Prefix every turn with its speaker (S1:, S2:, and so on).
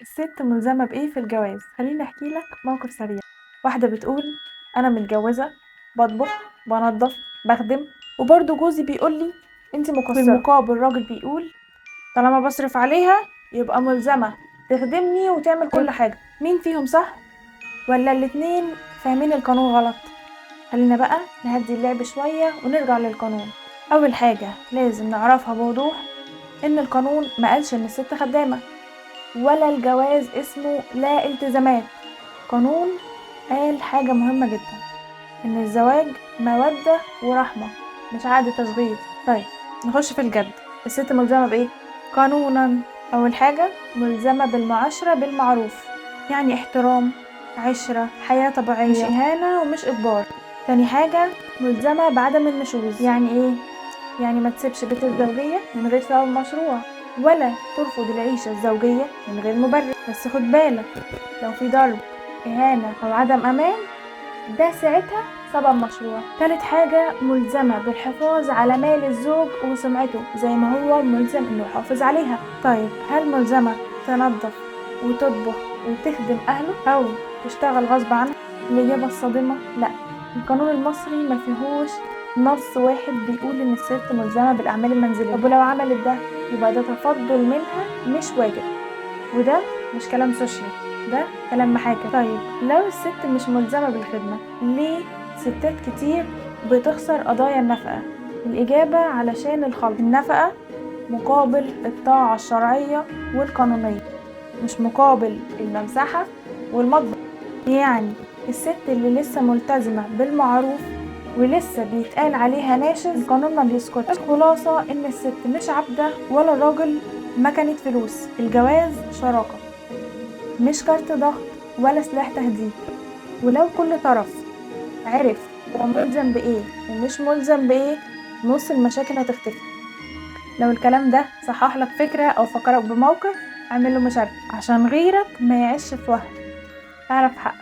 S1: الست ملزمة بإيه في الجواز؟ خليني أحكي لك موقف سريع. واحدة بتقول: أنا متجوزة، بطبخ، بنضف، بخدم، وبرضه جوزي بيقول لي أنت مقصرة. في المقابل راجل بيقول: طالما بصرف عليها يبقى ملزمة تخدمني وتعمل كل حاجة. مين فيهم صح؟ ولا الاتنين فاهمين القانون غلط؟ خلينا بقى نهدي اللعب شوية ونرجع للقانون. أول حاجة لازم نعرفها بوضوح إن القانون ما قالش إن الست خدامة، ولا الجواز اسمه لا التزامات. قانون قال حاجة مهمة جدا: إن الزواج مودة ورحمة، مش عقد تشغيل. طيب نخش في الجد. الست ملزمة بإيه؟ قانونا أول حاجة ملزمة بالمعاشرة بالمعروف، يعني احترام، عشرة، حياة طبيعية، مش إهانة ومش إجبار. تاني حاجة ملزمة بعدم النشوز. يعني إيه؟ يعني ما تسيبش بيت الزوجية من غير سبب مشروع، ولا ترفض العيشة الزوجية من غير مبرر. بس خد بالك، لو في ضرب، إهانة أو عدم أمان، ده ساعتها سبب مشروع. تالت حاجة ملزمة بالحفاظ على مال الزوج وسمعته زي ما هو ملزم إنه يحافظ عليها. طيب هل ملزمة تنظف وتطبخ وتخدم أهله أو تشتغل غصب عنها؟ الإجابة الصادمة لأ. القانون المصري ما فيهوش نص واحد بيقول إن الست ملزمة بالأعمال المنزلية. طب ولو عملت ده يبقى ده تفضل منها مش واجب، وده مش كلام سوشيال، ده كلام محاكم. طيب لو الست مش ملزمة بالخدمة، ليه ستات كتير بتخسر قضايا النفقة؟ الإجابة علشان الخلط. النفقة مقابل الطاعة الشرعية والقانونية، مش مقابل الممسحة والمطبخ. يعني الست اللي لسه ملتزمة بالمعروف ولسه بيتقال عليها ناشز، القانون ما بيسكتش. الخلاصة ان الست مش عبدة ولا الراجل مكنة فلوس. الجواز شراكة، مش كارت ضغط ولا سلاح تهديد. ولو كل طرف عرف هو ملزم بإيه ومش ملزم بإيه، نص المشاكل هتختفي. لو الكلام ده صحح لك فكرة أو فكرك بموقف، اعمله مشاركة عشان غيرك ما يعيش في وهم. اعرف حق.